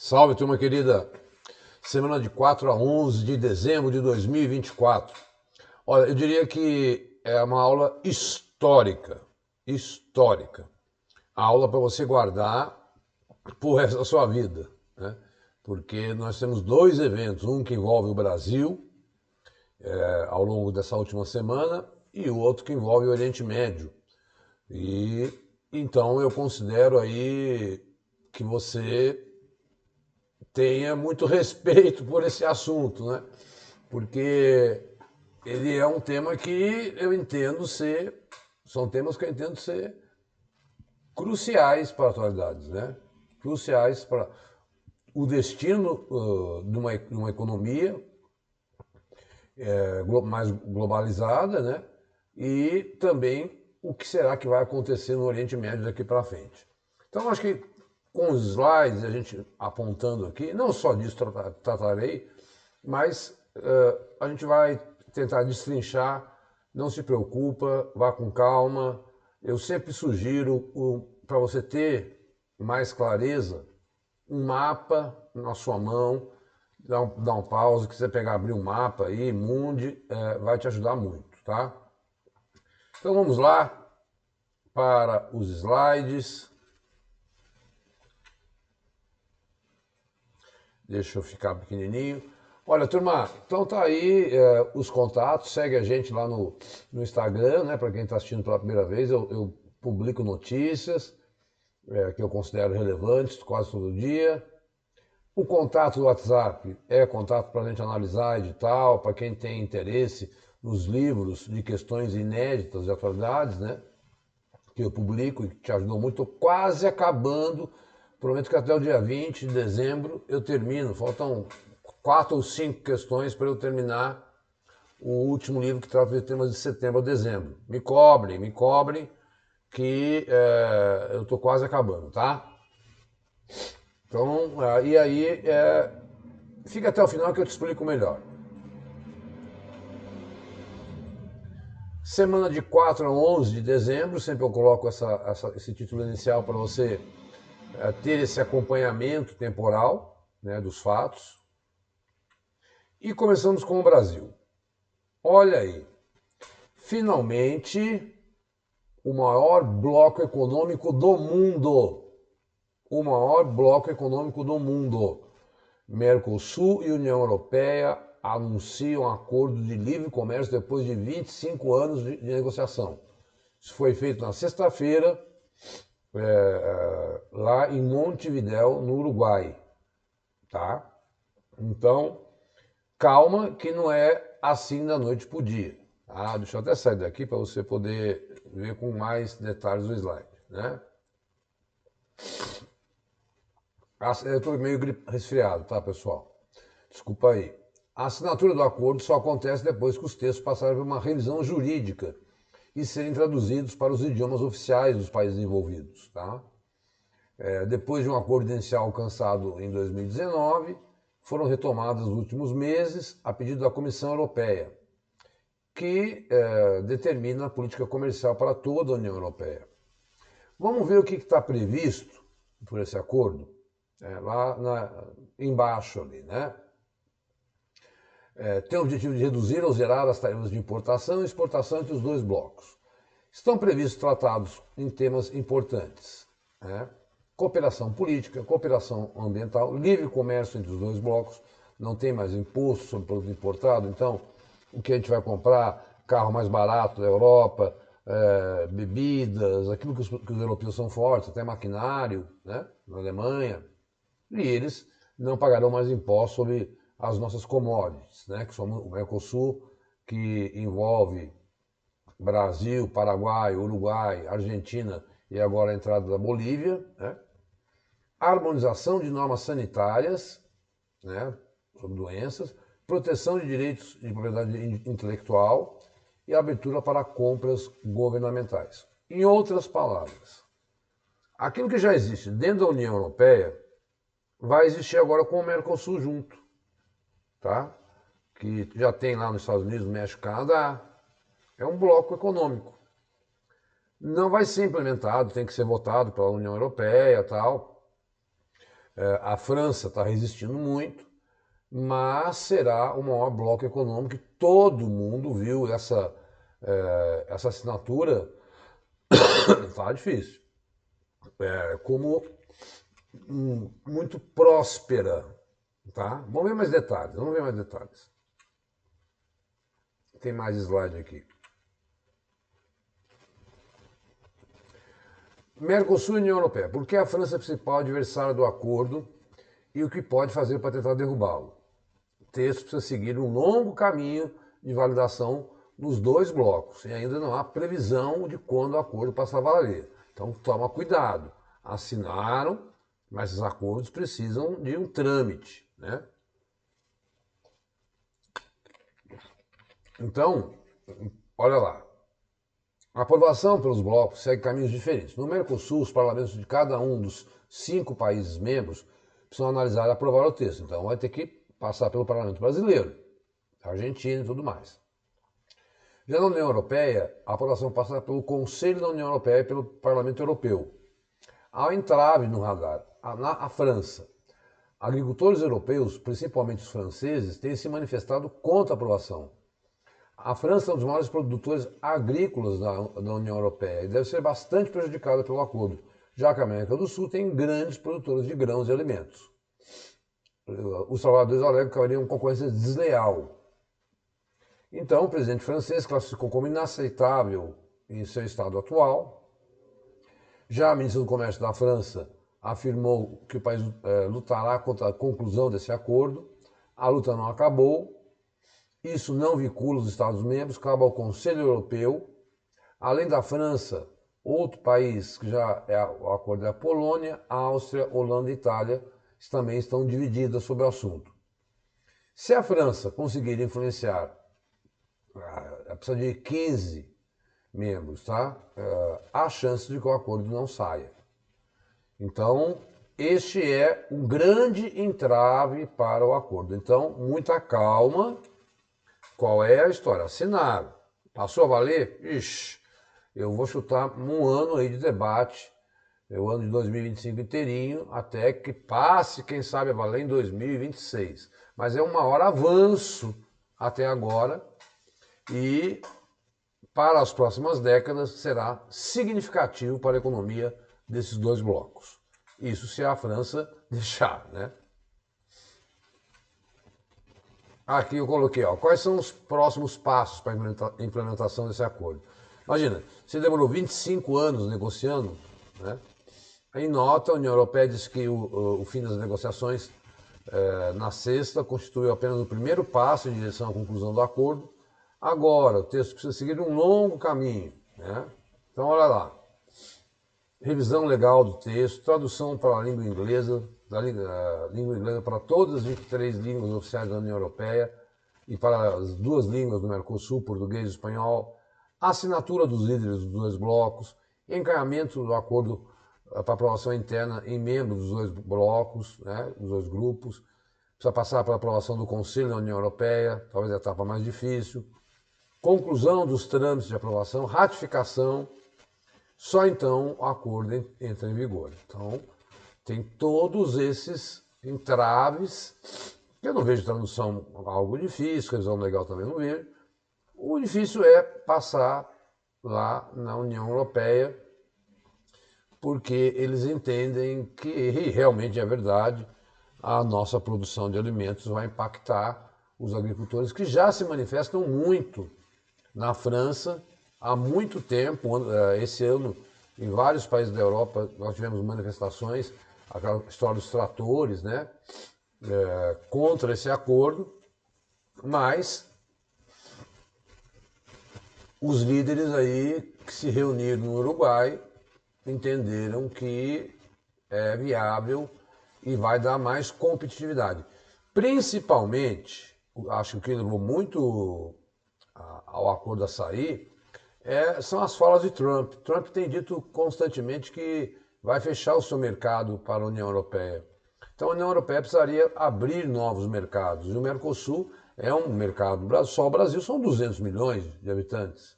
Salve, turma querida. Semana de 4 a 11 de dezembro de 2024. Olha, eu diria que é uma aula histórica. Histórica. Aula para você guardar pro resto da sua vida, né? Porque nós temos dois eventos, um que envolve o Brasil ao longo dessa última semana e o outro que envolve o Oriente Médio. E então eu considero aí que você tenha muito respeito por esse assunto, né? Porque ele é um tema que eu entendo ser, são temas que eu entendo ser cruciais para a atualidade, né? Cruciais para o destino de uma economia mais globalizada, né? E também o que será que vai acontecer no Oriente Médio daqui para frente. Então, acho que com os slides, a gente apontando aqui, não só disso tratarei, mas a gente vai tentar destrinchar, não se preocupa, vá com calma. Eu sempre sugiro, para você ter mais clareza, um mapa na sua mão, dá um pause, que você pegar, abrir um mapa aí, Mundi, vai te ajudar muito, tá? Então vamos lá para os slides. Deixa eu ficar pequenininho. Olha, turma, então tá aí os contatos, segue a gente lá no Instagram, né? Para quem está assistindo pela primeira vez, eu publico notícias que eu considero relevantes quase todo dia. O contato do WhatsApp é contato para a gente analisar, edital, para quem tem interesse nos livros de questões inéditas de atualidades, né? Que eu publico e que te ajudou muito. Estou quase acabando. Prometo que até o dia 20 de dezembro eu termino. Faltam 4 ou 5 questões para eu terminar o último livro que trata de temas de setembro a dezembro. Me cobrem, que eu estou quase acabando, tá? Então, e aí, fica até o final que eu te explico melhor. Semana de 4 a 11 de dezembro, sempre eu coloco esse título inicial para você ter esse acompanhamento temporal, né, dos fatos. E começamos com o Brasil. Olha aí, finalmente o maior bloco econômico do mundo. O maior bloco econômico do mundo. Mercosul e União Europeia anunciam acordo de livre comércio depois de 25 anos de negociação. Isso foi feito na sexta-feira, lá em Montevidéu, no Uruguai. Tá? Então, calma que não é assim da noite pro dia. Tá? Deixa eu até sair daqui para você poder ver com mais detalhes o slide. Né? Eu estou meio resfriado, tá, pessoal? Desculpa aí. A assinatura do acordo só acontece depois que os textos passarem por uma revisão jurídica e serem traduzidos para os idiomas oficiais dos países envolvidos. Tá? Depois de um acordo inicial alcançado em 2019, foram retomadas nos últimos meses a pedido da Comissão Europeia, que determina a política comercial para toda a União Europeia. Vamos ver o que está previsto por esse acordo, embaixo ali, né? Tem o objetivo de reduzir ou zerar as tarifas de importação e exportação entre os dois blocos. Estão previstos tratados em temas importantes, né? Cooperação política, cooperação ambiental, livre comércio entre os dois blocos, não tem mais imposto sobre produto importado, então o que a gente vai comprar, carro mais barato da Europa, bebidas, aquilo que os europeus são fortes, até maquinário, né? Na Alemanha, e eles não pagarão mais impostos sobre as nossas commodities, né? Que são o Mercosul, que envolve Brasil, Paraguai, Uruguai, Argentina e agora a entrada da Bolívia, né? Harmonização de normas sanitárias, né, sobre doenças, proteção de direitos de propriedade intelectual e abertura para compras governamentais. Em outras palavras, aquilo que já existe dentro da União Europeia vai existir agora com o Mercosul junto, tá? Que já tem lá nos Estados Unidos, México, Canadá. É um bloco econômico. Não vai ser implementado, tem que ser votado pela União Europeia e tal. A França está resistindo muito, mas será o maior bloco econômico, e todo mundo viu essa assinatura, está difícil, como muito próspera. Tá? Vamos ver mais detalhes. Tem mais slide aqui. Mercosul e União Europeia. Por que a França é a principal adversária do acordo e o que pode fazer para tentar derrubá-lo? O texto precisa seguir um longo caminho de validação nos dois blocos e ainda não há previsão de quando o acordo passar a valer. Então toma cuidado. Assinaram, mas esses acordos precisam de um trâmite, né? Então, olha lá. A aprovação pelos blocos segue caminhos diferentes. No Mercosul, os parlamentos de cada um dos 5 países membros precisam analisar e aprovar o texto. Então vai ter que passar pelo parlamento brasileiro, Argentina e tudo mais. Já na União Europeia, a aprovação passa pelo Conselho da União Europeia e pelo Parlamento Europeu. Há um entrave no radar. Na França, agricultores europeus, principalmente os franceses, têm se manifestado contra a aprovação. A França é um dos maiores produtores agrícolas da União Europeia e deve ser bastante prejudicada pelo acordo, já que a América do Sul tem grandes produtores de grãos e alimentos. Os trabalhadores alegam que haveria uma concorrência desleal. Então, o presidente francês classificou como inaceitável em seu estado atual. Já a ministra do Comércio da França afirmou que o país lutará contra a conclusão desse acordo. A luta não acabou. Isso não vincula os Estados-membros, cabe ao Conselho Europeu. Além da França, outro país que já é o acordo é a Polônia, a Áustria, Holanda e Itália também estão divididas sobre o assunto. Se a França conseguir influenciar, precisa de 15 membros, tá? Há chance de que o acordo não saia. Então, este é um grande entrave para o acordo. Então, muita calma. Qual é a história? Assinaram. Passou a valer? Ixi, eu vou chutar um ano aí de debate, o ano de 2025 inteirinho, até que passe, quem sabe, a valer em 2026. Mas é um maior avanço até agora e para as próximas décadas será significativo para a economia desses dois blocos. Isso se a França deixar, né? Aqui eu coloquei, quais são os próximos passos para a implementação desse acordo. Imagina, você demorou 25 anos negociando, né? Em nota, a União Europeia diz que o fim das negociações na sexta constituiu apenas o primeiro passo em direção à conclusão do acordo. Agora, o texto precisa seguir um longo caminho, né? Então, olha lá. Revisão legal do texto, tradução para a língua inglesa, língua inglesa para todas as 23 línguas oficiais da União Europeia e para as 2 línguas do Mercosul, português e espanhol, assinatura dos líderes dos 2 blocos, encaminhamento do acordo para aprovação interna em membros dos 2 blocos, né, dos 2 grupos, precisa passar pela aprovação do Conselho da União Europeia, talvez a etapa mais difícil, conclusão dos trâmites de aprovação, ratificação, só então o acordo entra em vigor. Então, tem todos esses entraves, que eu não vejo tradução algo difícil, revisão legal também não vejo. O difícil é passar lá na União Europeia, porque eles entendem que, e realmente é verdade, a nossa produção de alimentos vai impactar os agricultores que já se manifestam muito na França há muito tempo. Esse ano, em vários países da Europa, nós tivemos manifestações, aquela história dos tratores, né, contra esse acordo, mas os líderes aí que se reuniram no Uruguai entenderam que é viável e vai dar mais competitividade. Principalmente, acho que levou muito ao acordo a sair, são as falas de Trump. Trump tem dito constantemente que vai fechar o seu mercado para a União Europeia. Então a União Europeia precisaria abrir novos mercados. E o Mercosul é um mercado, só o Brasil são 200 milhões de habitantes,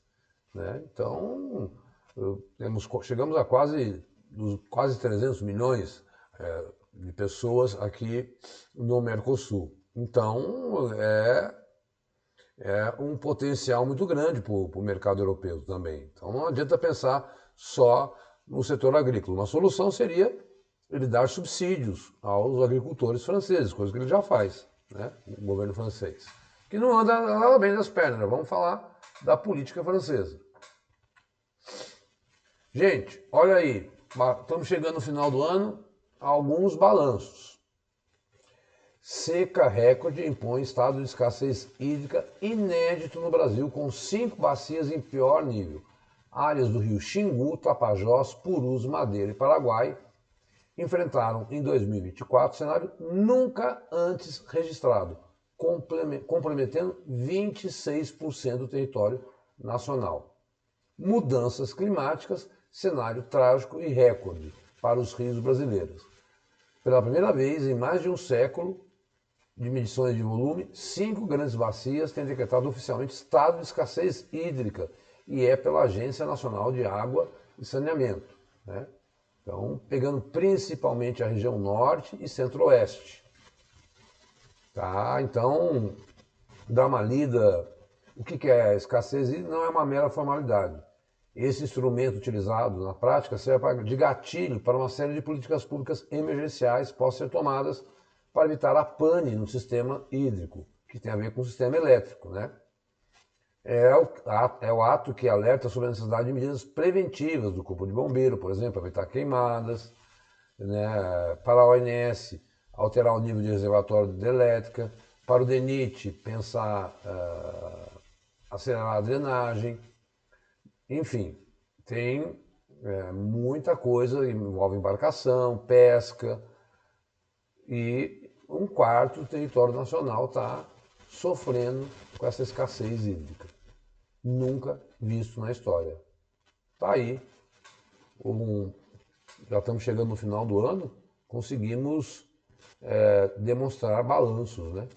né? Então chegamos a quase 300 milhões de pessoas aqui no Mercosul. Então, é um potencial muito grande para o mercado europeu também. Então, não adianta pensar só no setor agrícola. Uma solução seria ele dar subsídios aos agricultores franceses, coisa que ele já faz, né? O governo francês. Que não anda nada bem das pernas, né? Vamos falar da política francesa. Gente, olha aí, estamos chegando no final do ano, alguns balanços. Seca recorde impõe estado de escassez hídrica inédito no Brasil, com 5 bacias em pior nível. Áreas do rio Xingu, Tapajós, Purus, Madeira e Paraguai enfrentaram em 2024 cenário nunca antes registrado, comprometendo 26% do território nacional. Mudanças climáticas, cenário trágico e recorde para os rios brasileiros. Pela primeira vez em mais de um século de medições de volume, 5 grandes bacias têm decretado oficialmente estado de escassez hídrica, e é pela Agência Nacional de Água e Saneamento, né? Então, pegando principalmente a região norte e centro-oeste. Tá? Então, dá uma lida. O que é escassez hídrica? Não é uma mera formalidade. Esse instrumento utilizado na prática serve de gatilho para uma série de políticas públicas emergenciais que possam ser tomadas para evitar a pane no sistema hídrico, que tem a ver com o sistema elétrico, né? É o ato que alerta sobre a necessidade de medidas preventivas do Corpo de Bombeiro, por exemplo, evitar queimadas, né? Para a ONS, alterar o nível de reservatório de hidrelétrica, para o DENIT, pensar, acelerar a drenagem, enfim, tem muita coisa, envolve embarcação, pesca, e um quarto do território nacional está sofrendo com essa escassez hídrica. Nunca visto na história. Tá aí. Já estamos chegando no final do ano, conseguimos demonstrar balanços, né?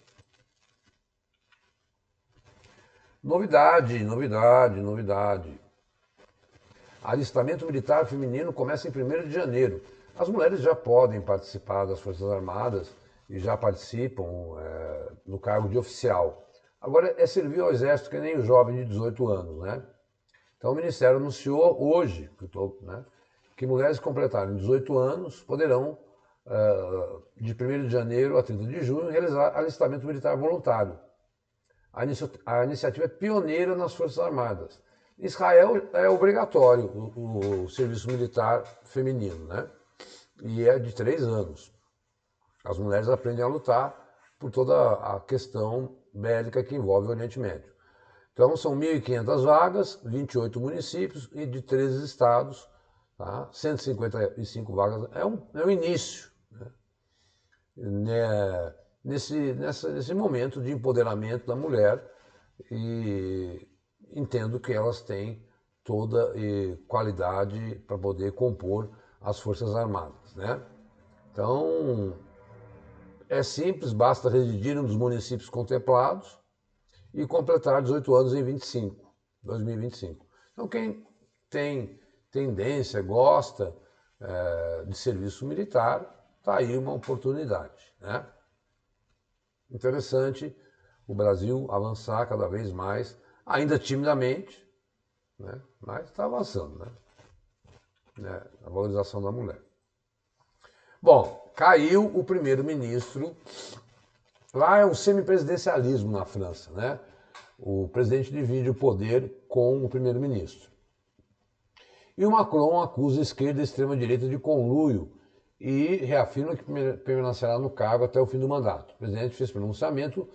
Novidade, novidade, novidade. Alistamento militar feminino começa em 1º de janeiro. As mulheres já podem participar das Forças Armadas e já participam no cargo de oficial. Agora é servir ao Exército que nem o jovem de 18 anos, né? Então o Ministério anunciou hoje que mulheres que completarem 18 anos poderão, de 1º de janeiro a 30 de junho, realizar alistamento militar voluntário. A iniciativa é pioneira nas Forças Armadas. Em Israel é obrigatório o serviço militar feminino, né? E é de 3 anos. As mulheres aprendem a lutar por toda a questão bélica que envolve o Oriente Médio. Então são 1.500 vagas, 28 municípios e de 13 estados, tá? 155 vagas. É um início, né? Nesse momento de empoderamento da mulher, e entendo que elas têm toda qualidade para poder compor as Forças Armadas, né? Então, é simples, basta residir em um dos municípios contemplados e completar 18 anos em 2025. Então, quem tem tendência, gosta de serviço militar, está aí uma oportunidade, né? Interessante o Brasil avançar cada vez mais, ainda timidamente, né? Mas está avançando, né? A valorização da mulher. Bom, caiu o primeiro-ministro. Lá é um semipresidencialismo na França, né? O presidente divide o poder com o primeiro-ministro. E o Macron acusa a esquerda e a extrema-direita de conluio e reafirma que permanecerá no cargo até o fim do mandato. O presidente fez pronunciamento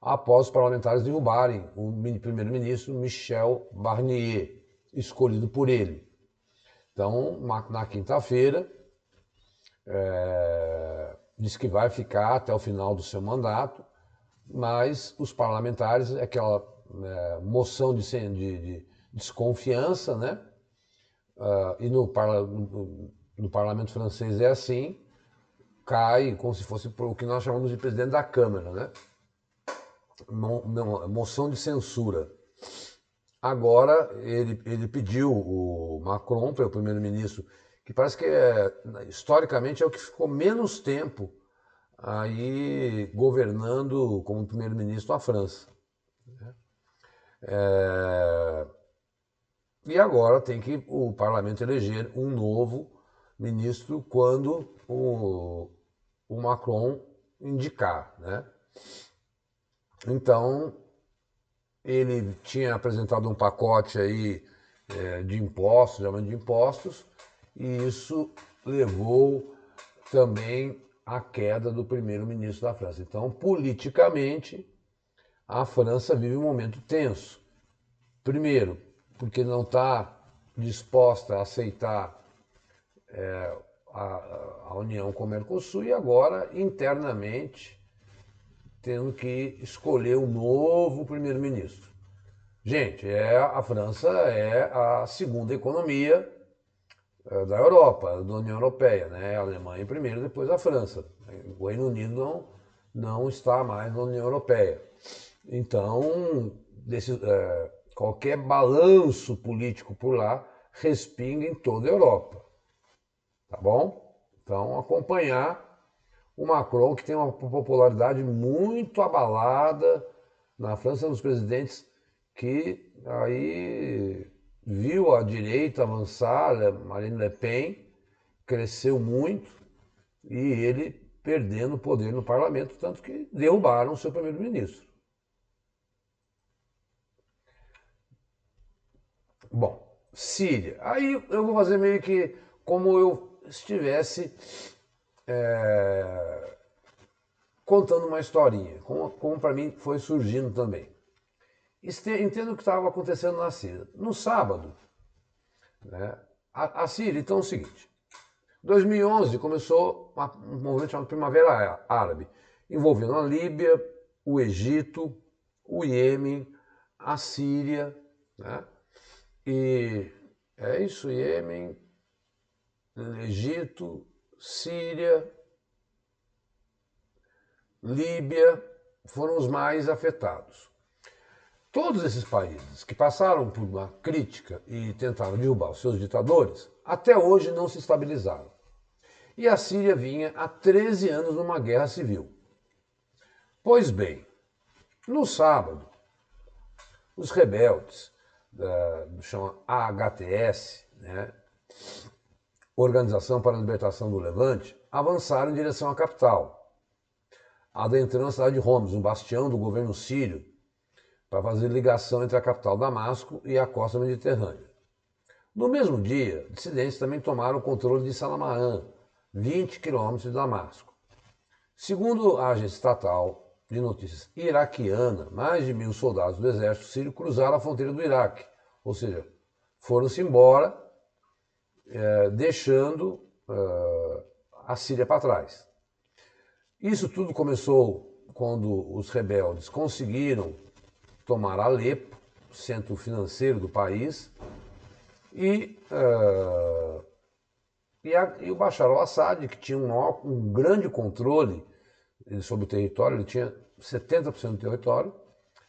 após os parlamentares derrubarem o primeiro-ministro Michel Barnier, escolhido por ele. Então, na quinta-feira, disse que vai ficar até o final do seu mandato, mas os parlamentares, aquela moção de desconfiança, né? E no parlamento francês é assim, cai como se fosse o que nós chamamos de presidente da Câmara, né? Moção de censura. Agora ele pediu, o Macron, para o primeiro-ministro, que parece que historicamente é o que ficou menos tempo aí governando como primeiro-ministro a França. E agora tem que o parlamento eleger um novo ministro quando o Macron indicar, né? Então, ele tinha apresentado um pacote aí de impostos, de aumento de impostos, e isso levou também à queda do primeiro-ministro da França. Então, politicamente, a França vive um momento tenso. Primeiro, porque não está disposta a aceitar a união com o Mercosul e agora, internamente, tendo que escolher um novo primeiro-ministro. Gente, a França é a segunda economia da Europa, da União Europeia, né? A Alemanha primeiro, depois a França. O Reino Unido não está mais na União Europeia. Então, qualquer balanço político por lá respinga em toda a Europa. Tá bom? Então, acompanhar o Macron, que tem uma popularidade muito abalada na França, é um dos presidentes que aí viu a direita avançar, Marine Le Pen cresceu muito e ele perdendo poder no parlamento, tanto que derrubaram o seu primeiro-ministro. Bom, Síria. Aí eu vou fazer meio que como eu estivesse contando uma historinha, como para mim foi surgindo também. Entendo o que estava acontecendo na Síria. No sábado, né, a Síria, então é o seguinte, 2011 começou um movimento chamado Primavera Árabe, envolvendo a Líbia, o Egito, o Iêmen, a Síria, né? E é isso, Iêmen, Egito, Síria, Líbia foram os mais afetados. Todos esses países que passaram por uma crítica e tentaram derrubar os seus ditadores, até hoje não se estabilizaram. E a Síria vinha há 13 anos numa guerra civil. Pois bem, no sábado, os rebeldes, chama AHTS, né, Organização para a Libertação do Levante, avançaram em direção à capital, adentrando a cidade de Homs, um bastião do governo sírio, para fazer ligação entre a capital Damasco e a costa mediterrânea. No mesmo dia, dissidentes também tomaram o controle de Salamaan, 20 quilômetros de Damasco. Segundo a agência estatal de notícias iraquiana, mais de 1.000 soldados do exército sírio cruzaram a fronteira do Iraque, ou seja, foram-se embora, deixando a Síria para trás. Isso tudo começou quando os rebeldes conseguiram tomar Alepo, centro financeiro do país, e o Bashar al-Assad, que tinha um grande controle sobre o território, ele tinha 70% do território,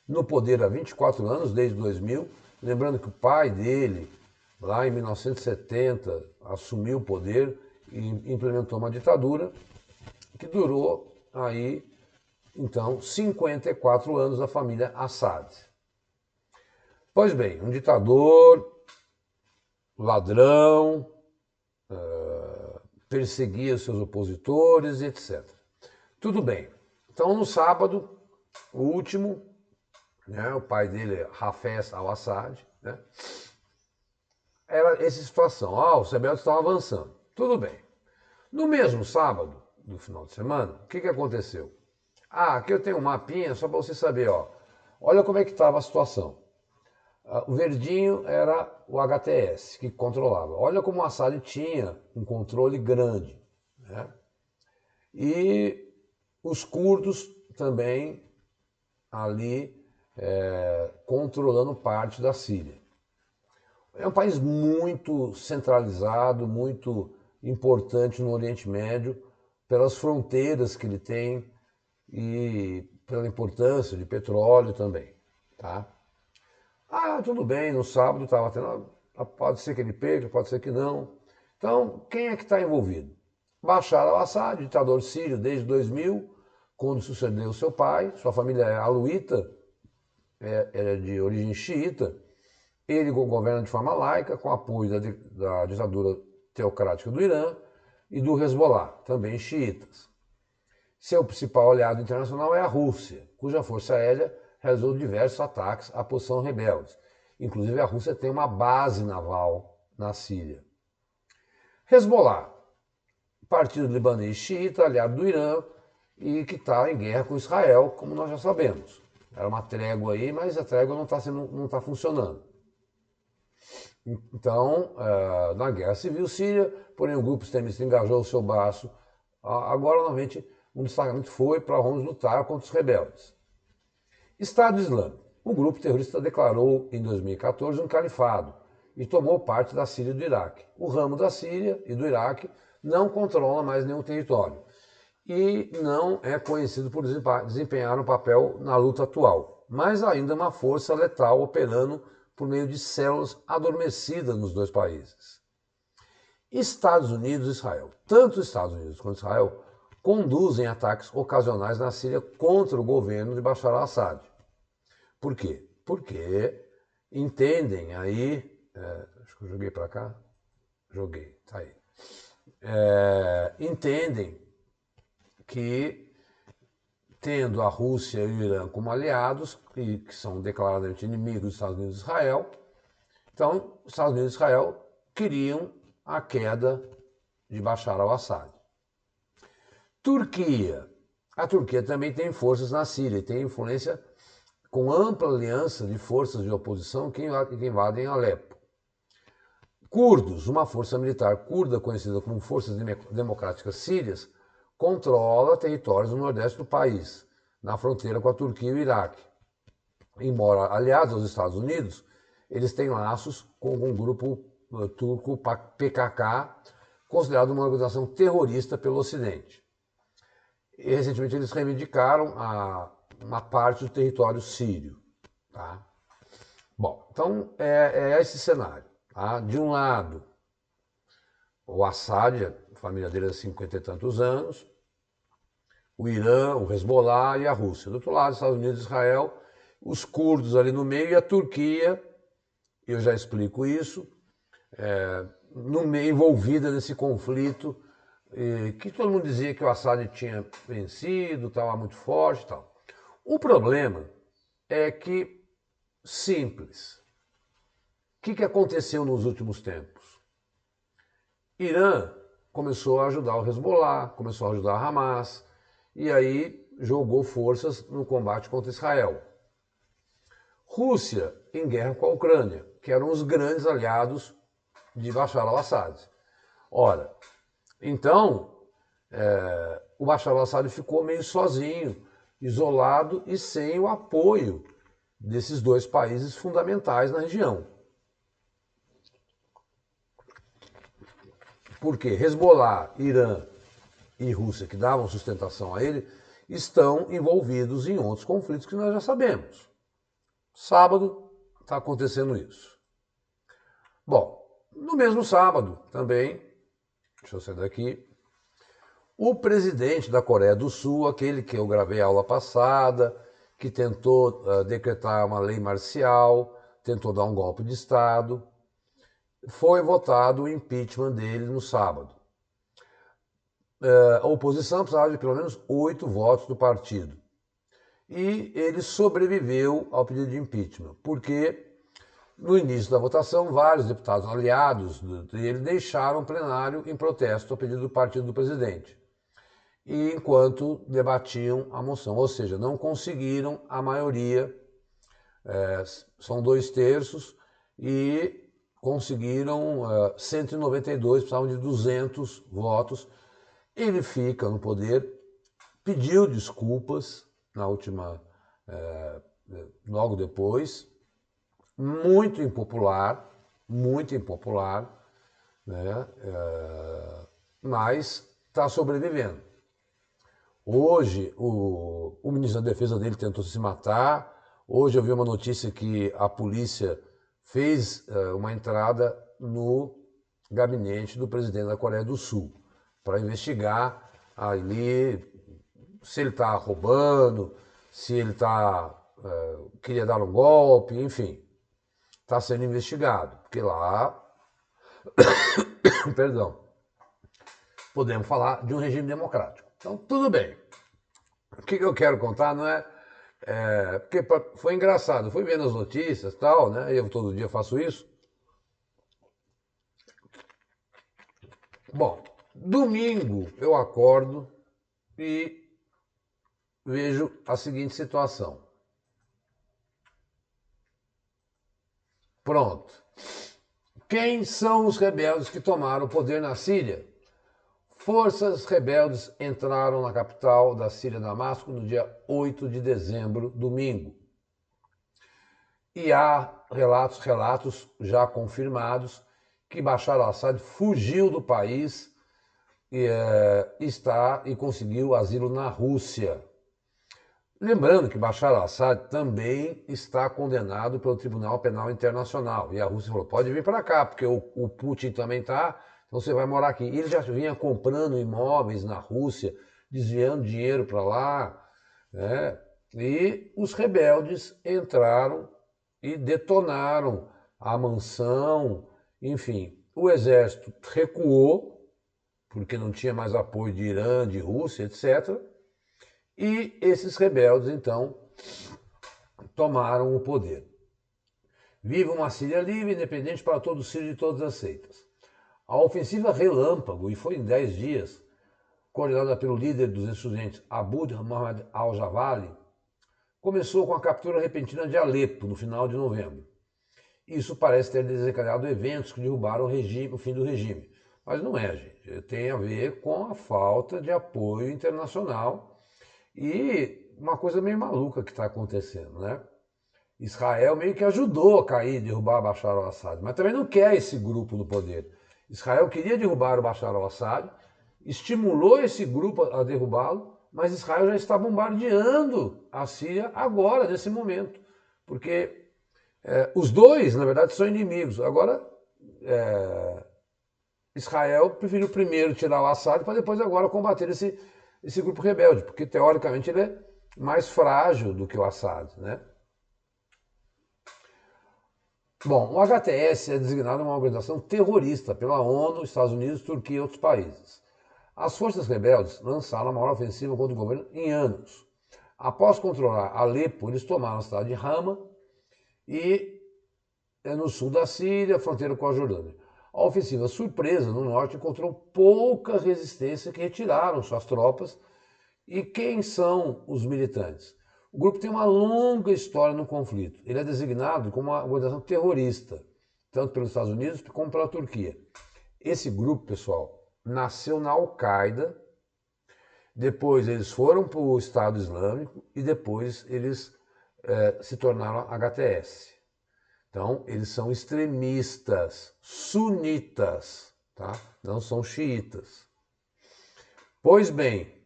no poder há 24 anos, desde 2000, lembrando que o pai dele, lá em 1970, assumiu o poder e implementou uma ditadura que durou aí, então, 54 anos da família Assad. Pois bem, um ditador, ladrão, perseguia seus opositores, etc. Tudo bem. Então, no sábado, o último, né, o pai dele, Hafez al-Assad, né, era essa situação. Os rebeldes estavam avançando. Tudo bem. No mesmo sábado, do final de semana, o que aconteceu? Aqui eu tenho um mapinha só para você saber, ó. Olha como é que estava a situação. O verdinho era o HTS, que controlava. Olha como o Assad tinha um controle grande, né? E os curdos também ali controlando parte da Síria. É um país muito centralizado, muito importante no Oriente Médio, pelas fronteiras que ele tem e pela importância de petróleo também, tá? Tudo bem, no sábado estava tendo, pode ser que ele perca, pode ser que não. Então, quem é que está envolvido? Bashar al-Assad, ditador sírio desde 2000, quando sucedeu seu pai, sua família é alauíta, é de origem xiita. Ele governa de forma laica, com apoio da ditadura teocrática do Irã e do Hezbollah, também xiitas. Seu principal aliado internacional é a Rússia, cuja força aérea realizou diversos ataques à posição rebeldes. Inclusive, a Rússia tem uma base naval na Síria. Hezbollah, partido libanês xiita, aliado do Irã, e que está em guerra com Israel, como nós já sabemos. Era uma trégua aí, mas a trégua não está funcionando. Então, na Guerra Civil Síria, porém o grupo extremista engajou o seu braço. Agora, novamente, um destacamento foi para onde lutar contra os rebeldes. Estado Islâmico. O grupo terrorista declarou em 2014 um califado e tomou parte da Síria e do Iraque. O ramo da Síria e do Iraque não controla mais nenhum território e não é conhecido por desempenhar um papel na luta atual, mas ainda uma força letal operando por meio de células adormecidas nos dois países. Estados Unidos e Israel. Tanto os Estados Unidos quanto Israel conduzem ataques ocasionais na Síria contra o governo de Bashar al-Assad. Por quê? Porque entendem aí... acho que eu joguei para cá. Joguei, tá aí. Entendem que, tendo a Rússia e o Irã como aliados, e que são declaradamente inimigos dos Estados Unidos e Israel, então os Estados Unidos e Israel queriam a queda de Bashar al-Assad. Turquia. A Turquia também tem forças na Síria e tem influência com ampla aliança de forças de oposição que invadem Alepo. Curdos, uma força militar curda conhecida como Forças Democráticas Sírias, controla territórios no nordeste do país, na fronteira com a Turquia e o Iraque. Embora aliados aos Estados Unidos, eles têm laços com um grupo turco PKK, considerado uma organização terrorista pelo Ocidente. E, recentemente eles reivindicaram uma parte do território sírio. Tá? Bom, então é esse cenário. Tá? De um lado, o Assad, a família dele há 50 e tantos anos, o Irã, o Hezbollah e a Rússia. Do outro lado, Estados Unidos e Israel, os curdos ali no meio e a Turquia, eu já explico isso, no meio, envolvida nesse conflito, que todo mundo dizia que o Assad tinha vencido, estava muito forte e tal. O problema é que, simples, o que aconteceu nos últimos tempos? Irã começou a ajudar o Hezbollah, começou a ajudar a Hamas, e aí jogou forças no combate contra Israel. Rússia em guerra com a Ucrânia, que eram os grandes aliados de Bashar al-Assad. Ora, então, o Bashar al-Assad ficou meio sozinho, isolado e sem o apoio desses dois países fundamentais na região. Porque Hezbollah, Irã e Rússia, que davam sustentação a ele, estão envolvidos em outros conflitos que nós já sabemos. Sábado está acontecendo isso. Bom, no mesmo sábado também, deixa eu sair daqui, o presidente da Coreia do Sul, aquele que eu gravei a aula passada, que tentou decretar uma lei marcial, tentou dar um golpe de Estado, foi votado o impeachment dele no sábado. A oposição precisava de pelo menos 8 votos do partido. E ele sobreviveu ao pedido de impeachment, porque no início da votação, vários deputados aliados dele deixaram o plenário em protesto ao pedido do partido do presidente, e enquanto debatiam a moção, ou seja, não conseguiram a maioria, são 2/3, e conseguiram 192, precisavam de 200 votos. Ele fica no poder, pediu desculpas na última, logo depois, muito impopular, né? Mas está sobrevivendo. Hoje, o ministro da Defesa dele tentou se matar. Hoje eu vi uma notícia que a polícia fez uma entrada no gabinete do presidente da Coreia do Sul para investigar ali se ele está roubando, se ele queria dar um golpe, enfim, está sendo investigado, porque lá, perdão, podemos falar de um regime democrático. Então, tudo bem. O que eu quero contar não porque foi engraçado, eu fui vendo as notícias e tal, né? Eu todo dia faço isso. Bom, domingo eu acordo e vejo a seguinte situação. Pronto. Quem são os rebeldes que tomaram o poder na Síria? Forças rebeldes entraram na capital da Síria, Damasco, no dia 8 de dezembro, domingo. E há relatos já confirmados que Bashar al-Assad fugiu do país e conseguiu asilo na Rússia. Lembrando que Bashar al-Assad também está condenado pelo Tribunal Penal Internacional. E a Rússia falou, pode vir para cá, porque o Putin também está, então você vai morar aqui. E ele já vinha comprando imóveis na Rússia, desviando dinheiro para lá, né? E os rebeldes entraram e detonaram a mansão, enfim. O exército recuou, porque não tinha mais apoio de Irã, de Rússia, etc., e esses rebeldes, então, tomaram o poder. Viva uma Síria livre, independente para todo o sírio de todas as seitas. A ofensiva relâmpago, e foi em 10 dias, coordenada pelo líder dos insurgentes, Abu Muhammad al-Jawali, começou com a captura repentina de Alepo, no final de novembro. Isso parece ter desencadeado eventos que derrubaram o fim do regime. Mas não é, gente. Tem a ver com a falta de apoio internacional e uma coisa meio maluca que está acontecendo, né? Israel meio que ajudou a cair, derrubar Bashar al-Assad, mas também não quer esse grupo no poder. Israel queria derrubar o Bashar al-Assad, estimulou esse grupo a derrubá-lo, mas Israel já está bombardeando a Síria agora, nesse momento. Porque os dois, na verdade, são inimigos. Agora, Israel preferiu primeiro tirar o Assad para depois agora combater esse grupo rebelde, porque teoricamente ele é mais frágil do que o Assad, né? Bom, o HTS é designado uma organização terrorista pela ONU, Estados Unidos, Turquia e outros países. As forças rebeldes lançaram a maior ofensiva contra o governo em anos. Após controlar Alepo, eles tomaram a cidade de Hama e no sul da Síria, fronteira com a Jordânia. A ofensiva surpresa no norte encontrou pouca resistência que retiraram suas tropas. E quem são os militantes? O grupo tem uma longa história no conflito. Ele é designado como uma organização terrorista, tanto pelos Estados Unidos como pela Turquia. Esse grupo, pessoal, nasceu na Al-Qaeda, depois eles foram para o Estado Islâmico e depois eles se tornaram HTS. Então, eles são extremistas, sunitas, tá? Não são xiitas. Pois bem,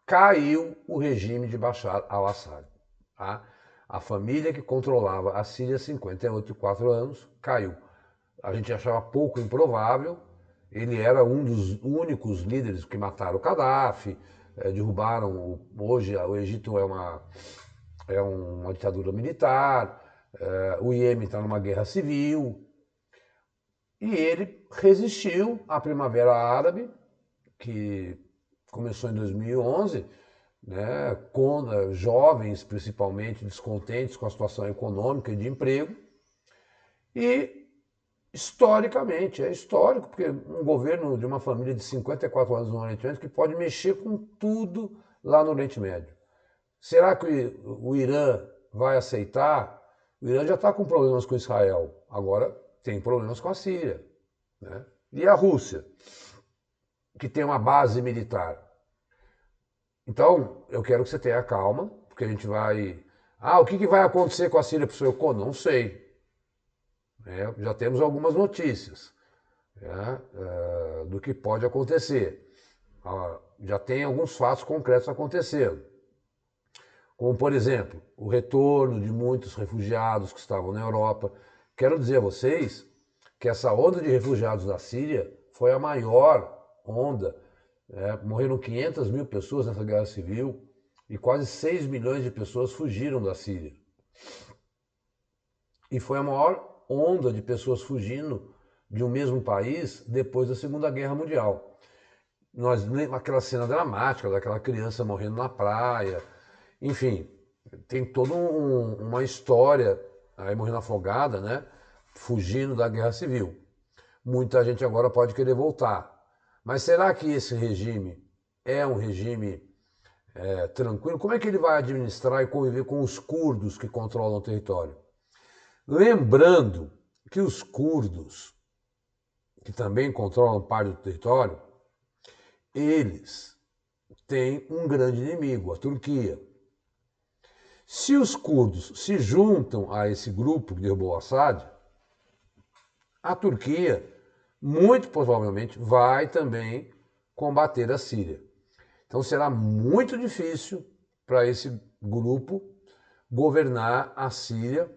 caiu o regime de Bashar al-Assad. Tá? A família que controlava a Síria há 54 anos caiu. A gente achava pouco improvável, ele era um dos únicos líderes que mataram o Gaddafi, derrubaram, hoje o Egito é uma ditadura militar, o Iêmen está numa guerra civil, e ele resistiu à Primavera Árabe, que começou em 2011, né, com jovens, principalmente, descontentes com a situação econômica e de emprego. E, historicamente, é histórico, porque um governo de uma família de 54 anos no Oriente Médio que pode mexer com tudo lá no Oriente Médio. Será que o Irã vai aceitar? O Irã já está com problemas com Israel, agora tem problemas com a Síria, né? E a Rússia, que tem uma base militar. Então, eu quero que você tenha calma, porque a gente vai... o que vai acontecer com a Síria para o seu Não sei. Já temos algumas notícias do que pode acontecer. Já tem alguns fatos concretos acontecendo. Como, por exemplo, o retorno de muitos refugiados que estavam na Europa. Quero dizer a vocês que essa onda de refugiados da Síria foi a maior onda. Morreram 500 mil pessoas nessa guerra civil e quase 6 milhões de pessoas fugiram da Síria. E foi a maior onda de pessoas fugindo de um mesmo país depois da Segunda Guerra Mundial. Aquela cena dramática daquela criança morrendo na praia, enfim, tem toda uma história aí morrendo afogada, né? Fugindo da guerra civil. Muita gente agora pode querer voltar. Mas será que esse regime é um regime tranquilo? Como é que ele vai administrar e conviver com os curdos que controlam o território? Lembrando que os curdos, que também controlam parte do território, eles têm um grande inimigo, a Turquia. Se os curdos se juntam a esse grupo que derrubou Assad, a Turquia muito provavelmente vai também combater a Síria. Então será muito difícil para esse grupo governar a Síria,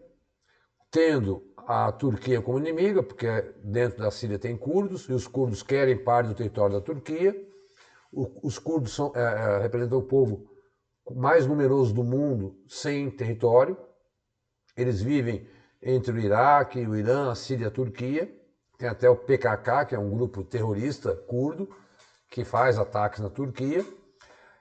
tendo a Turquia como inimiga, porque dentro da Síria tem curdos, e os curdos querem parte do território da Turquia. Os curdos representam o povo mais numeroso do mundo sem território. Eles vivem entre o Iraque, o Irã, a Síria e a Turquia. Tem até o PKK, que é um grupo terrorista curdo, que faz ataques na Turquia.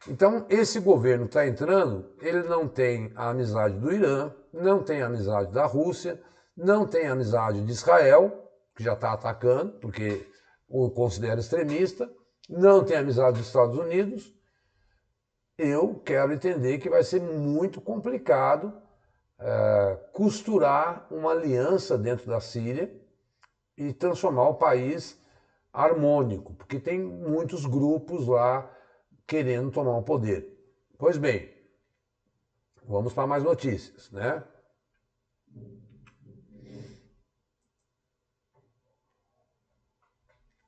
Então, esse governo está entrando, ele não tem a amizade do Irã, não tem a amizade da Rússia, não tem a amizade de Israel, que já está atacando, porque o considera extremista, não tem a amizade dos Estados Unidos. Eu quero entender que vai ser muito complicado costurar uma aliança dentro da Síria e transformar o país harmônico, porque tem muitos grupos lá querendo tomar o poder. Pois bem, vamos para mais notícias, né?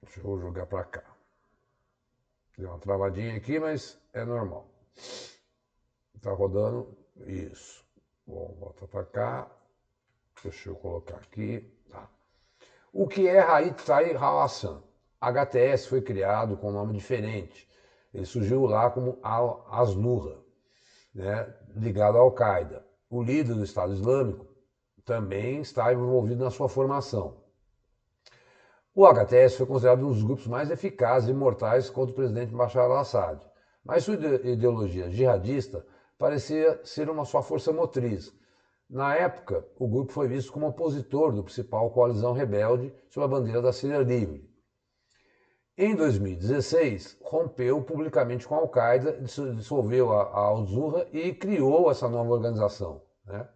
Deixa eu jogar para cá. Deu uma travadinha aqui, mas é normal. Tá rodando, isso. Bom, volta para cá. Deixa eu colocar aqui. Tá. O que é Hayat al-Assad? HTS foi criado com um nome diferente. Ele surgiu lá como Al-Nusra, né, ligado à Al-Qaeda. O líder do Estado Islâmico também está envolvido na sua formação. O HTS foi considerado um dos grupos mais eficazes e mortais contra o presidente Bashar al-Assad, mas sua ideologia jihadista parecia ser uma só força motriz. Na época, o grupo foi visto como opositor do principal coalizão rebelde sob a bandeira da Síria Livre. Em 2016, rompeu publicamente com a Al-Qaeda, dissolveu a Al-Nusra e criou essa nova organização, né?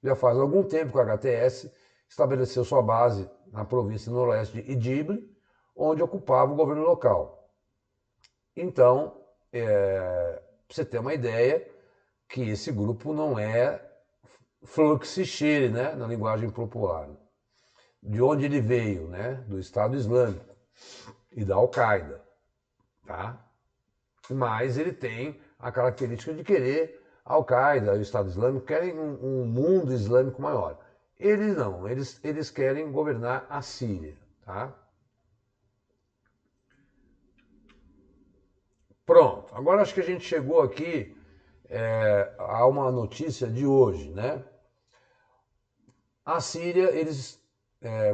Já faz algum tempo que o HTS estabeleceu sua base na província noroeste de Idlib, onde ocupava o governo local. Então, para você ter uma ideia, que esse grupo não é flor que se cheire, né, na linguagem popular. De onde ele veio, né, do Estado Islâmico e da Al-Qaeda, tá? Mas ele tem a característica de querer a Al-Qaeda e o Estado Islâmico querem um mundo islâmico maior. Eles não, eles querem governar a Síria, tá? Pronto, agora acho que a gente chegou aqui a uma notícia de hoje, né? A Síria, eles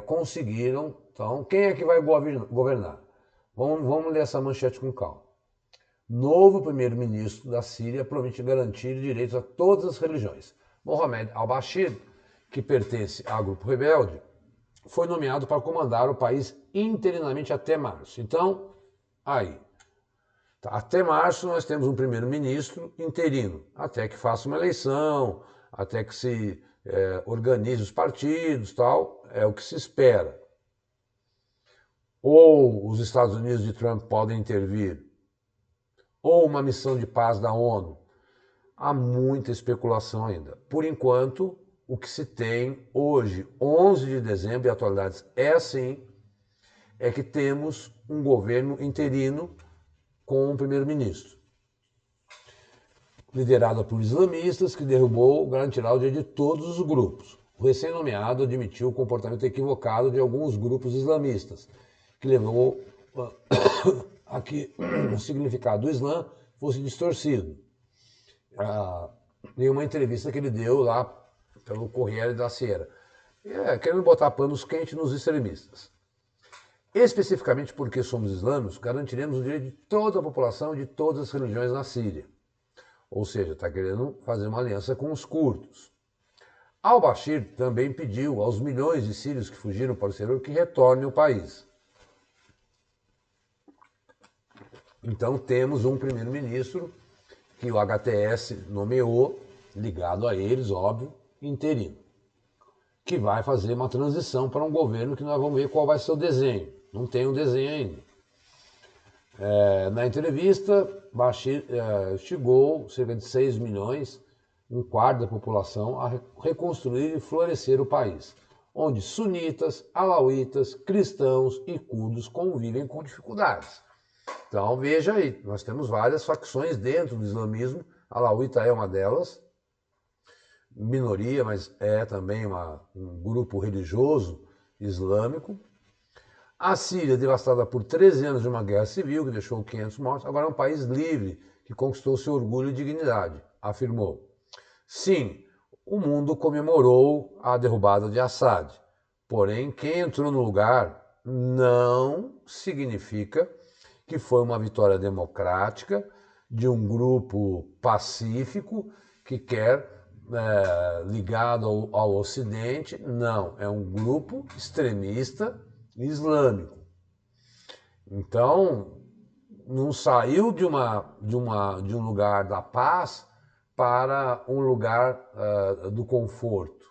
conseguiram, então, quem é que vai governar? Vamos ler essa manchete com calma. Novo primeiro-ministro da Síria promete garantir direitos a todas as religiões. Mohamed al-Bashir, que pertence ao grupo rebelde, foi nomeado para comandar o país interinamente até março. Então, aí, tá, até março nós temos um primeiro-ministro interino, até que faça uma eleição, até que se organize os partidos, tal, é o que se espera. Ou os Estados Unidos de Trump podem intervir, ou uma missão de paz da ONU. Há muita especulação ainda. Por enquanto, o que se tem hoje, 11 de dezembro, e atualidades é assim, é que temos um governo interino com um primeiro-ministro, liderado por islamistas, que derrubou, garantirá o dia de todos os grupos. O recém-nomeado admitiu o comportamento equivocado de alguns grupos islamistas, que levou a que o significado do Islã fosse distorcido. Em uma entrevista que ele deu lá pelo Corriere da Sera, querendo botar panos quentes nos extremistas. Especificamente porque somos islâmicos, garantiremos o direito de toda a população de todas as religiões na Síria. Ou seja, está querendo fazer uma aliança com os curdos. Al-Bashir também pediu aos milhões de sírios que fugiram para o exterior que retornem ao país. Então temos um primeiro-ministro que o HTS nomeou, ligado a eles, óbvio, interino, que vai fazer uma transição para um governo que nós vamos ver qual vai ser o desenho. Não tem um desenho ainda. Na entrevista, Bashir instigou cerca de 6 milhões, um quarto da população, a reconstruir e florescer o país, onde sunitas, alauítas, cristãos e curdos convivem com dificuldades. Então veja aí, nós temos várias facções dentro do islamismo, a alauíta é uma delas, minoria, mas é também um grupo religioso islâmico. A Síria, devastada por 13 anos de uma guerra civil, que deixou 500 mortos, agora é um país livre, que conquistou seu orgulho e dignidade, afirmou. Sim, o mundo comemorou a derrubada de Assad, porém quem entrou no lugar não significa que foi uma vitória democrática de um grupo pacífico que quer ligado ao Ocidente. Não, é um grupo extremista islâmico. Então, não saiu de um lugar da paz para um lugar do conforto.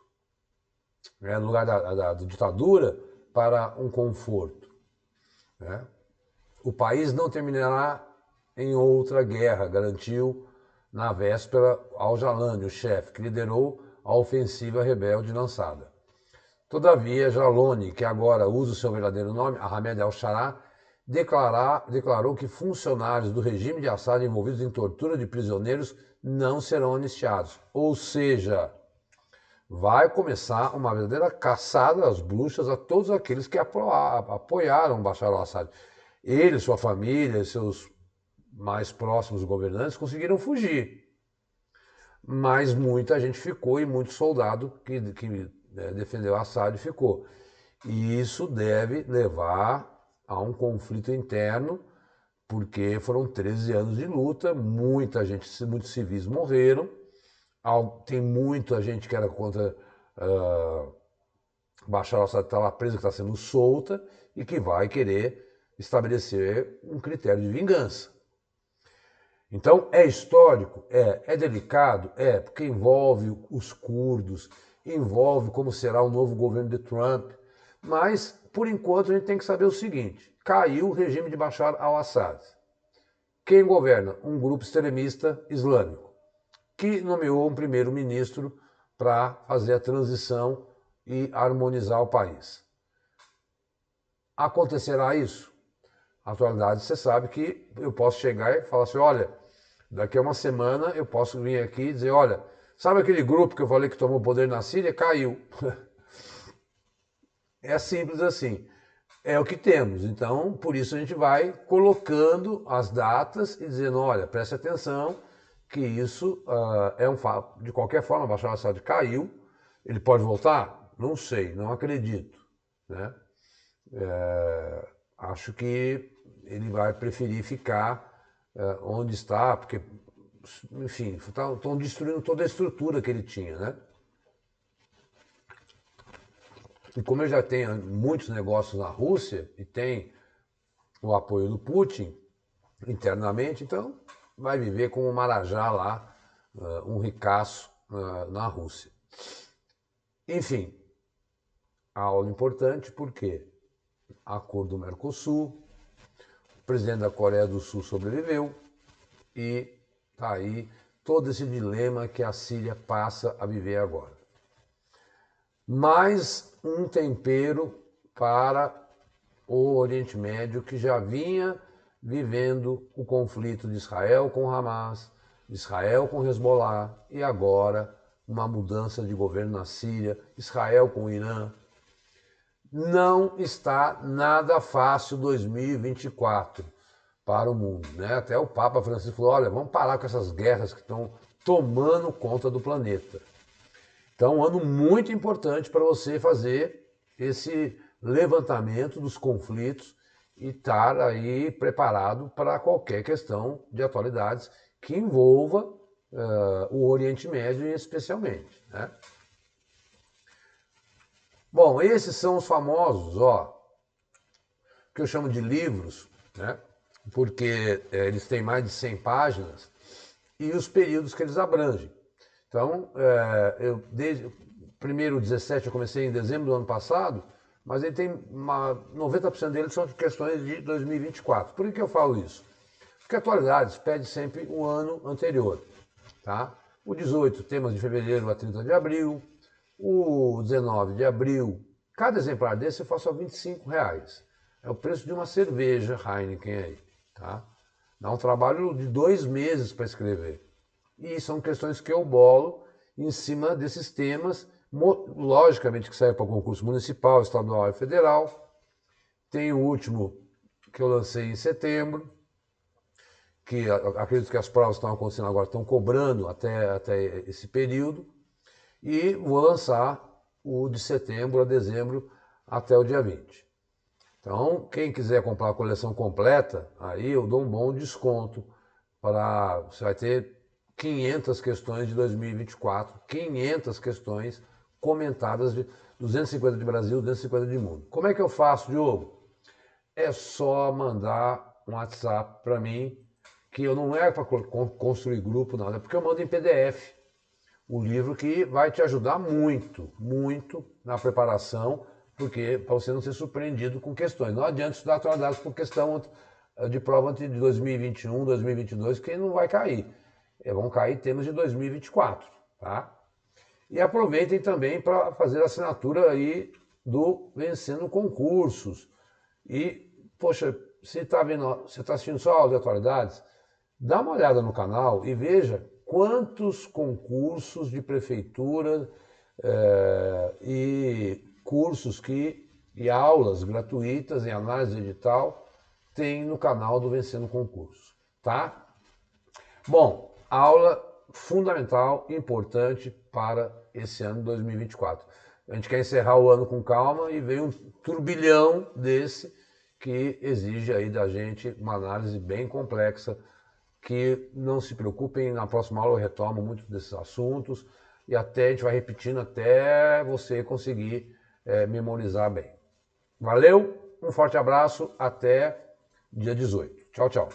No lugar da ditadura para um conforto. Né? O país não terminará em outra guerra, garantiu na véspera Al-Jalani, o chefe, que liderou a ofensiva rebelde lançada. Todavia, Jaloni, que agora usa o seu verdadeiro nome, Ahmed al-Sharaa, declarou que funcionários do regime de Assad envolvidos em tortura de prisioneiros não serão anistiados. Ou seja, vai começar uma verdadeira caçada às bruxas a todos aqueles que apoiaram Bashar al-Assad. Ele, sua família, seus mais próximos governantes conseguiram fugir. Mas muita gente ficou e muito soldado que defendeu Assad ficou. E isso deve levar a um conflito interno, porque foram 13 anos de luta, muita gente, muitos civis morreram, tem muita gente que era contra Bashar al-Assad, que está lá presa, que está sendo solta, e que vai querer estabelecer um critério de vingança. Então, é histórico? É delicado? Porque envolve os curdos, envolve como será o novo governo de Trump, mas, por enquanto, a gente tem que saber o seguinte, caiu o regime de Bashar al-Assad. Quem governa? Um grupo extremista islâmico, que nomeou um primeiro-ministro para fazer a transição e harmonizar o país. Acontecerá isso? Na atualidade, você sabe que eu posso chegar e falar assim, olha, daqui a uma semana eu posso vir aqui e dizer, olha, sabe aquele grupo que eu falei que tomou poder na Síria? Caiu. É simples assim. É o que temos. Então, por isso a gente vai colocando as datas e dizendo, olha, preste atenção que isso é um fato. De qualquer forma, Bashar al-Assad caiu. Ele pode voltar? Não sei, não acredito. Né? Acho que ele vai preferir ficar onde está, porque, enfim, estão destruindo toda a estrutura que ele tinha, né? E como ele já tem muitos negócios na Rússia e tem o apoio do Putin internamente, então vai viver como um marajá lá, um ricaço na Rússia. Enfim, aula importante porque acordo do Mercosul, o presidente da Coreia do Sul sobreviveu e está aí todo esse dilema que a Síria passa a viver agora. Mais um tempero para o Oriente Médio que já vinha vivendo o conflito de Israel com Hamas, de Israel com Hezbollah e agora uma mudança de governo na Síria, Israel com o Irã. Não está nada fácil 2024 para o mundo, né? Até o Papa Francisco falou, olha, vamos parar com essas guerras que estão tomando conta do planeta. Então, um ano muito importante para você fazer esse levantamento dos conflitos e estar aí preparado para qualquer questão de atualidades que envolva o Oriente Médio especialmente, né? Bom, esses são os famosos, que eu chamo de livros, né? Porque eles têm mais de 100 páginas e os períodos que eles abrangem. Então, eu desde primeiro 17 eu comecei em dezembro do ano passado, mas ele tem 90% deles são questões de 2024. Por que eu falo isso? Porque atualidades pede sempre o ano anterior, tá? O 18, temas de fevereiro a 30 de abril, o 19 de abril, cada exemplar desse eu faço a R$25. É o preço de uma cerveja Heineken aí, tá? Dá um trabalho de 2 meses para escrever. E são questões que eu bolo em cima desses temas, logicamente que serve para concurso municipal, estadual e federal. Tem o último que eu lancei em setembro, que acredito que as provas estão acontecendo agora, estão cobrando até esse período. E vou lançar o de setembro a dezembro até o dia 20. Então, quem quiser comprar a coleção completa, aí eu dou um bom desconto para... Você vai ter 500 questões de 2024, 500 questões comentadas, de 250 de Brasil, 250 de mundo. Como é que eu faço, Diogo? É só mandar um WhatsApp para mim, que eu não é para construir grupo, nada, porque eu mando em PDF. O livro que vai te ajudar muito, muito na preparação, porque para você não ser surpreendido com questões. Não adianta estudar atualidades por questão de prova de 2021, 2022, que não vai cair. Vão cair temas de 2024, tá? E aproveitem também para fazer a assinatura aí do Vencendo Concursos. E, poxa, você está assistindo só aula de atualidades? Dá uma olhada no canal e veja quantos concursos de prefeitura e cursos e aulas gratuitas em análise edital tem no canal do Vencendo Concursos, tá? Bom, aula fundamental, importante para esse ano 2024. A gente quer encerrar o ano com calma e vem um turbilhão desse que exige aí da gente uma análise bem complexa, que não se preocupem, na próxima aula eu retomo muitos desses assuntos e até a gente vai repetindo até você conseguir memorizar bem. Valeu, um forte abraço, até dia 18. Tchau, tchau.